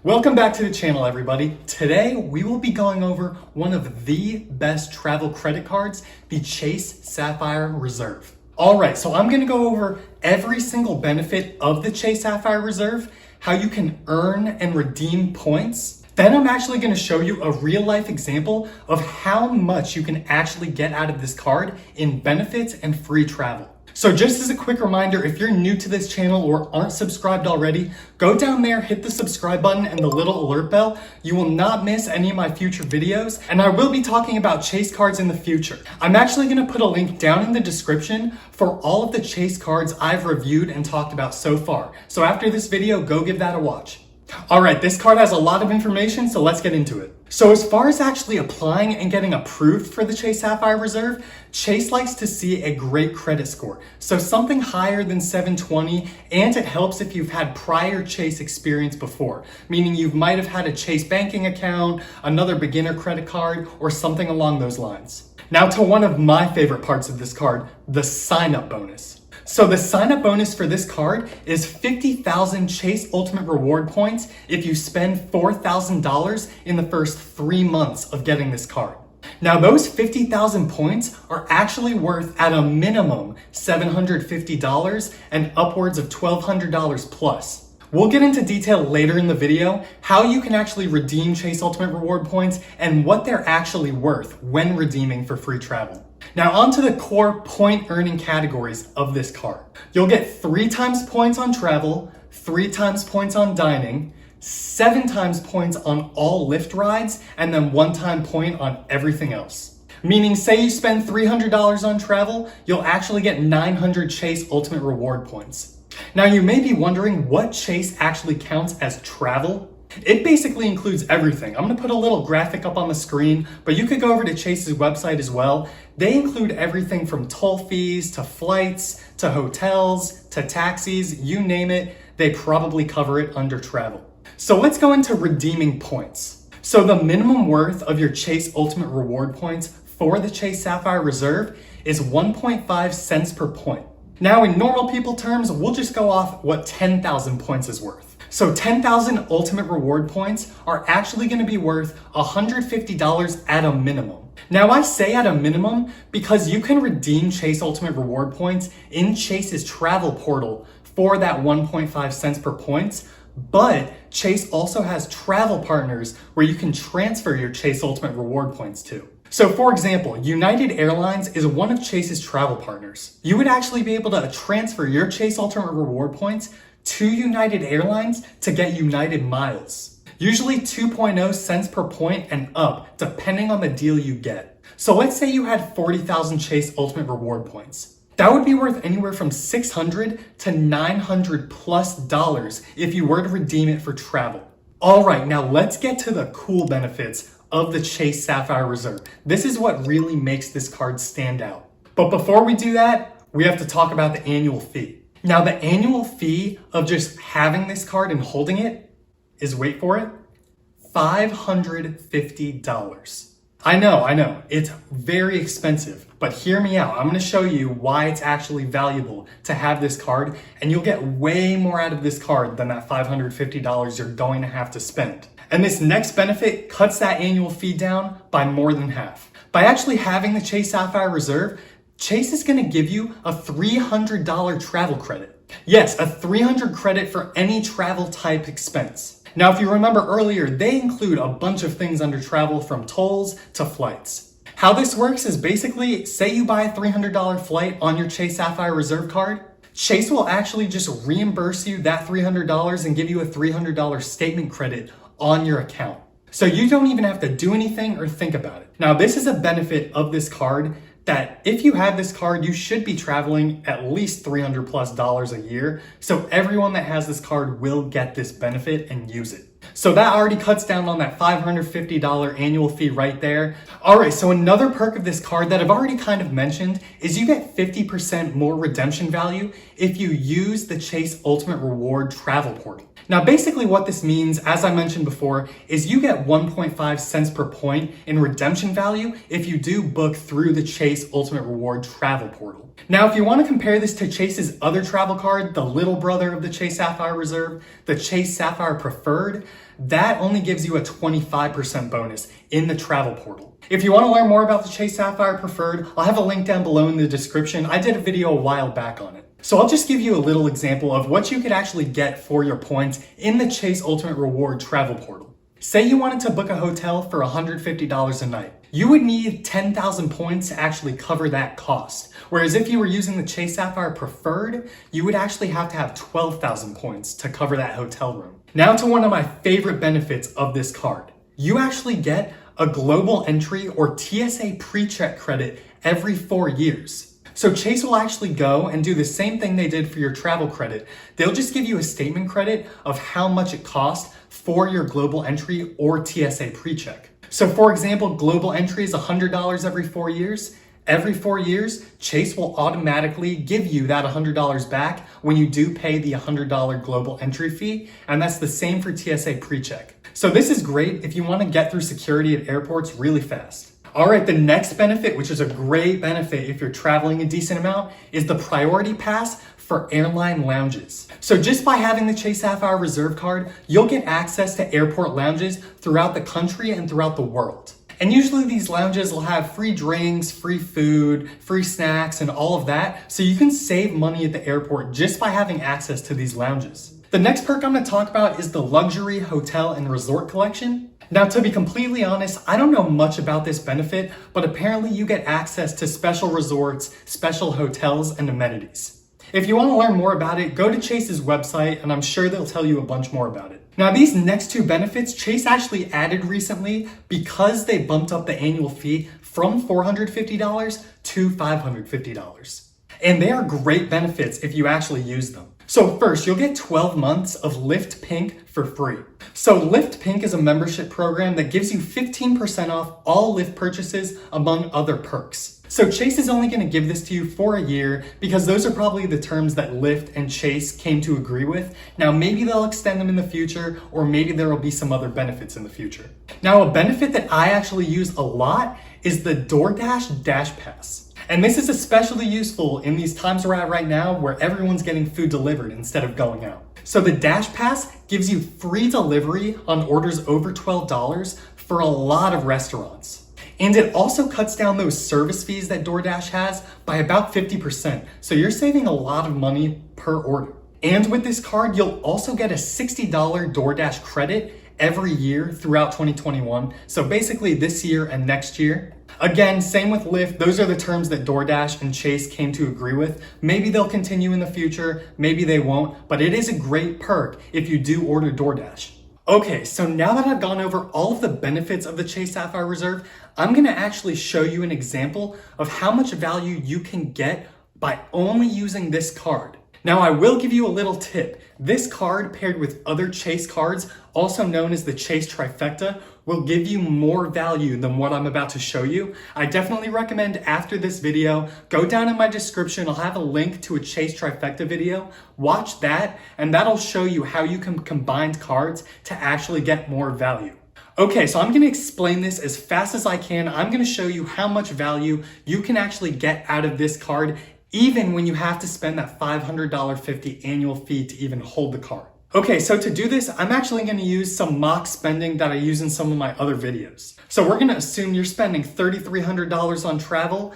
Welcome back to the channel, everybody. Today, we will be going over one of the best travel credit cards, the Chase Sapphire Reserve. All right, so I'm gonna go over every single benefit of the Chase Sapphire Reserve, how you can earn and redeem points. Then I'm actually gonna show you a real life example of how much you can actually get out of this card in benefits and free travel. So just as a quick reminder, if you're new to this channel or aren't subscribed already, go down there, hit the subscribe button and the little alert bell. You will not miss any of my future videos, and I will be talking about Chase cards in the future. I'm actually gonna put a link down in the description for all of the Chase cards I've reviewed and talked about so far. So after this video, go give that a watch. All right, this card has a lot of information, so let's get into it. So as far as actually applying and getting approved for the Chase Sapphire Reserve, Chase likes to see a great credit score. So something higher than 720, and it helps if you've had prior Chase experience before, meaning you might have had a Chase banking account, another beginner credit card, or something along those lines. Now to one of my favorite parts of this card, the sign-up bonus. So the sign-up bonus for this card is 50,000 Chase Ultimate Reward points if you spend $4,000 in the first 3 months of getting this card. Now those 50,000 points are actually worth at a minimum $750 and upwards of $1,200 plus. We'll get into detail later in the video how you can actually redeem Chase Ultimate Reward points and what they're actually worth when redeeming for free travel. Now onto the core point earning categories of this card. You'll get 3 times points on travel, 3 times points on dining, 7 times points on all Lyft rides, and then 1 time point on everything else. Meaning say you spend $300 on travel, you'll actually get 900 Chase Ultimate Reward points. Now you may be wondering what Chase actually counts as travel. It basically includes everything. I'm gonna put a little graphic up on the screen, but you could go over to Chase's website as well. They include everything from toll fees, to flights, to hotels, to taxis, you name it, they probably cover it under travel. So let's go into redeeming points. So the minimum worth of your Chase Ultimate Reward points for the Chase Sapphire Reserve is 1.5 cents per point. Now in normal people terms, we'll just go off what 10,000 points is worth. So 10,000 Ultimate Reward points are actually gonna be worth $150 at a minimum. Now I say at a minimum because you can redeem Chase Ultimate Reward points in Chase's travel portal for that 1.5 cents per points, but Chase also has travel partners where you can transfer your Chase Ultimate Reward points to. So for example, United Airlines is one of Chase's travel partners. You would actually be able to transfer your Chase Ultimate Reward points to United Airlines to get United miles. Usually 2.0 cents per point and up, depending on the deal you get. So let's say you had 40,000 Chase Ultimate Reward points. That would be worth anywhere from $600 to $900 plus if you were to redeem it for travel. All right, now let's get to the cool benefits of the Chase Sapphire Reserve. This is what really makes this card stand out. But before we do that, we have to talk about the annual fee. Now the annual fee of just having this card and holding it is, wait for it, $550. I know, it's very expensive, but hear me out. I'm gonna show you why it's actually valuable to have this card, and you'll get way more out of this card than that $550 you're going to have to spend. And this next benefit cuts that annual fee down by more than half. By actually having the Chase Sapphire Reserve, Chase is gonna give you a $300 travel credit. Yes, a $300 credit for any travel type expense. Now, if you remember earlier, they include a bunch of things under travel from tolls to flights. How this works is basically, say you buy a $300 flight on your Chase Sapphire Reserve card, Chase will actually just reimburse you that $300 and give you a $300 statement credit on your account. So you don't even have to do anything or think about it. Now, this is a benefit of this card that if you have this card, you should be traveling at least $300 plus a year. So everyone that has this card will get this benefit and use it. So that already cuts down on that $550 annual fee right there. All right, so another perk of this card that I've already kind of mentioned is you get 50% more redemption value if you use the Chase Ultimate Reward travel portal. Now, basically what this means, as I mentioned before, is you get 1.5 cents per point in redemption value if you do book through the Chase Ultimate Reward travel portal. Now, if you want to compare this to Chase's other travel card, the little brother of the Chase Sapphire Reserve, the Chase Sapphire Preferred, that only gives you a 25% bonus in the travel portal. If you want to learn more about the Chase Sapphire Preferred, I'll have a link down below in the description. I did a video a while back on it. So I'll just give you a little example of what you could actually get for your points in the Chase Ultimate Reward travel portal. Say you wanted to book a hotel for $150 a night. You would need 10,000 points to actually cover that cost. Whereas if you were using the Chase Sapphire Preferred, you would actually have to have 12,000 points to cover that hotel room. Now to one of my favorite benefits of this card. You actually get a global entry or TSA pre-check credit every 4 years. So Chase will actually go and do the same thing they did for your travel credit. They'll just give you a statement credit of how much it costs for your global entry or TSA pre-check. So for example, global entry is $100 every 4 years. Every 4 years, Chase will automatically give you that $100 back when you do pay the $100 global entry fee, and that's the same for TSA pre-check. So this is great if you want to get through security at airports really fast. All right, the next benefit, which is a great benefit if you're traveling a decent amount, is the priority pass for airline lounges. So just by having the Chase Sapphire Reserve card, you'll get access to airport lounges throughout the country and throughout the world. And usually these lounges will have free drinks, free food, free snacks, and all of that. So you can save money at the airport just by having access to these lounges. The next perk I'm going to talk about is the Luxury Hotel and Resort Collection. Now, to be completely honest, I don't know much about this benefit, but apparently you get access to special resorts, special hotels, and amenities. If you want to learn more about it, go to Chase's website, and I'm sure they'll tell you a bunch more about it. Now, these next two benefits, Chase actually added recently because they bumped up the annual fee from $450 to $550. And they are great benefits if you actually use them. So first, you'll get 12 months of Lyft Pink for free. So Lyft Pink is a membership program that gives you 15% off all Lyft purchases among other perks. So Chase is only going to give this to you for a year because those are probably the terms that Lyft and Chase came to agree with. Now maybe they'll extend them in the future, or maybe there will be some other benefits in the future. Now a benefit that I actually use a lot is the Doordash Dash Pass. And this is especially useful in these times we're at right now where everyone's getting food delivered instead of going out. So the Dash Pass gives you free delivery on orders over $12 for a lot of restaurants. And it also cuts down those service fees that DoorDash has by about 50%. So you're saving a lot of money per order. And with this card, you'll also get a $60 DoorDash credit every year throughout 2021. So basically this year and next year. Again, same with Lyft. Those are the terms that DoorDash and Chase came to agree with. Maybe they'll continue in the future, maybe they won't, but it is a great perk if you do order DoorDash. Okay, so now that I've gone over all of the benefits of the Chase Sapphire Reserve, I'm gonna actually show you an example of how much value you can get by only using this card. Now I will give you a little tip. This card paired with other Chase cards, also known as the Chase Trifecta, will give you more value than what I'm about to show you. I definitely recommend after this video, go down in my description, I'll have a link to a Chase Trifecta video. Watch that, and that'll show you how you can combine cards to actually get more value. Okay, so I'm gonna explain this as fast as I can. I'm gonna show you how much value you can actually get out of this card even when you have to spend that $500.50 annual fee to even hold the card. Okay, so to do this, I'm actually gonna use some mock spending that I use in some of my other videos. So we're gonna assume you're spending $3,300 on travel,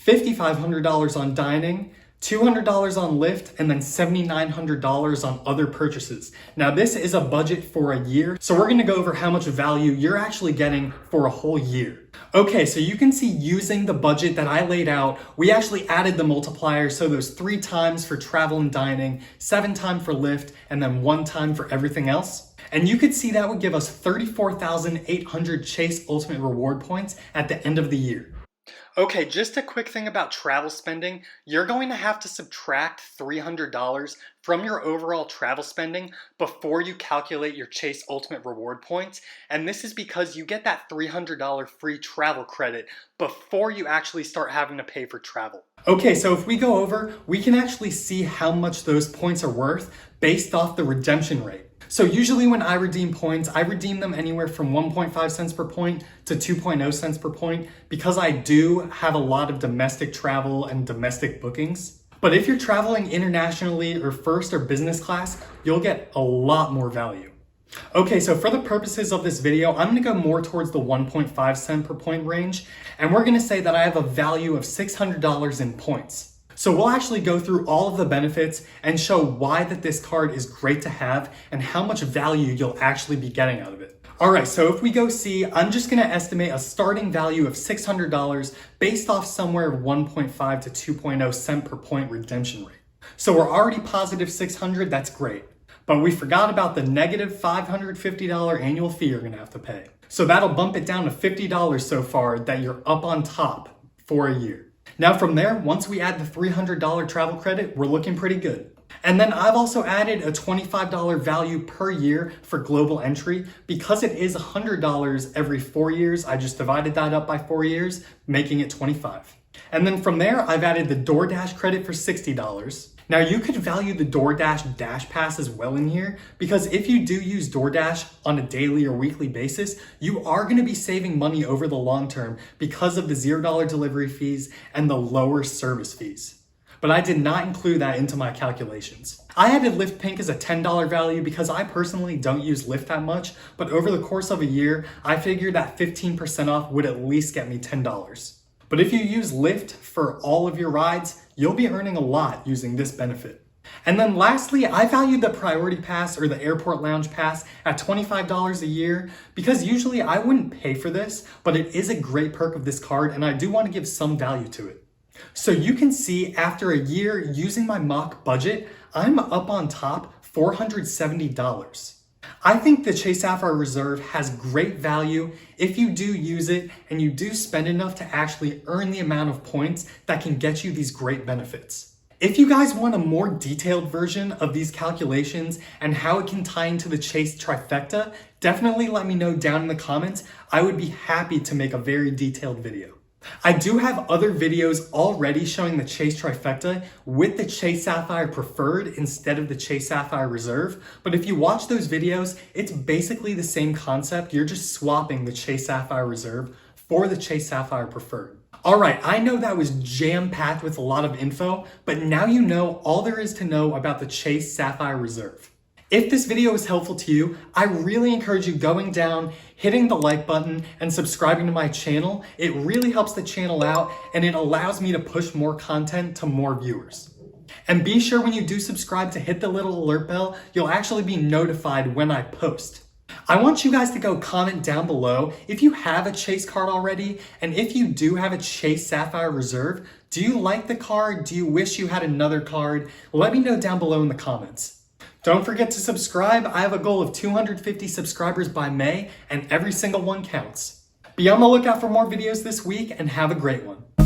$5,500 on dining, $200 on Lyft, and then $7,900 on other purchases. Now this is a budget for a year, so we're gonna go over how much value you're actually getting for a whole year. Okay, so you can see using the budget that I laid out, we actually added the multiplier, so there's 3 times for travel and dining, 7 times for Lyft, and then 1 time for everything else. And you could see that would give us 34,800 Chase Ultimate Reward points at the end of the year. Okay, just a quick thing about travel spending. You're going to have to subtract $300 from your overall travel spending before you calculate your Chase Ultimate Reward points. And this is because you get that $300 free travel credit before you actually start having to pay for travel. Okay, so if we go over, we can actually see how much those points are worth based off the redemption rate. So usually when I redeem points, I redeem them anywhere from 1.5 cents per point to 2.0 cents per point because I do have a lot of domestic travel and domestic bookings. But if you're traveling internationally or first or business class, you'll get a lot more value. Okay, so for the purposes of this video, I'm gonna go more towards the 1.5 cent per point range, and we're gonna say that I have a value of $600 in points. So we'll actually go through all of the benefits and show why that this card is great to have and how much value you'll actually be getting out of it. All right, so if we go see, I'm just gonna estimate a starting value of $600 based off somewhere 1.5 to 2.0 cent per point redemption rate. So we're already positive 600, that's great. But we forgot about the negative $550 annual fee you're gonna have to pay. So that'll bump it down to $50 so far that you're up on top for a year. Now from there, once we add the $300 travel credit, we're looking pretty good. And then I've also added a $25 value per year for global entry. Because it is $100 every 4 years, I just divided that up by 4 years, making it 25. And then from there, I've added the Doordash credit for $60. Now you could value the Doordash Dash Pass as well in here, because if you do use Doordash on a daily or weekly basis, you are going to be saving money over the long term because of the $0 delivery fees and the lower service fees. But I did not include that into my calculations. I added Lyft Pink as a $10 value because I personally don't use Lyft that much, but over the course of a year, I figured that 15% off would at least get me $10. But if you use Lyft for all of your rides, you'll be earning a lot using this benefit. And then lastly, I valued the Priority Pass or the Airport Lounge Pass at $25 a year because usually I wouldn't pay for this, but it is a great perk of this card and I do want to give some value to it. So you can see after a year using my mock budget, I'm up on top $470. I think the Chase Sapphire Reserve has great value if you do use it and you do spend enough to actually earn the amount of points that can get you these great benefits. If you guys want a more detailed version of these calculations and how it can tie into the Chase Trifecta, definitely let me know down in the comments. I would be happy to make a very detailed video. I do have other videos already showing the Chase Trifecta with the Chase Sapphire Preferred instead of the Chase Sapphire Reserve, but if you watch those videos, it's basically the same concept. You're just swapping the Chase Sapphire Reserve for the Chase Sapphire Preferred. All right, I know that was jam-packed with a lot of info, but now you know all there is to know about the Chase Sapphire Reserve. If this video was helpful to you, I really encourage you going down, hitting the like button, and subscribing to my channel. It really helps the channel out, and it allows me to push more content to more viewers. And be sure when you do subscribe to hit the little alert bell, you'll actually be notified when I post. I want you guys to go comment down below if you have a Chase card already, and if you do have a Chase Sapphire Reserve, do you like the card? Do you wish you had another card? Let me know down below in the comments. Don't forget to subscribe. I have a goal of 250 subscribers by May, and every single one counts. Be on the lookout for more videos this week, and have a great one.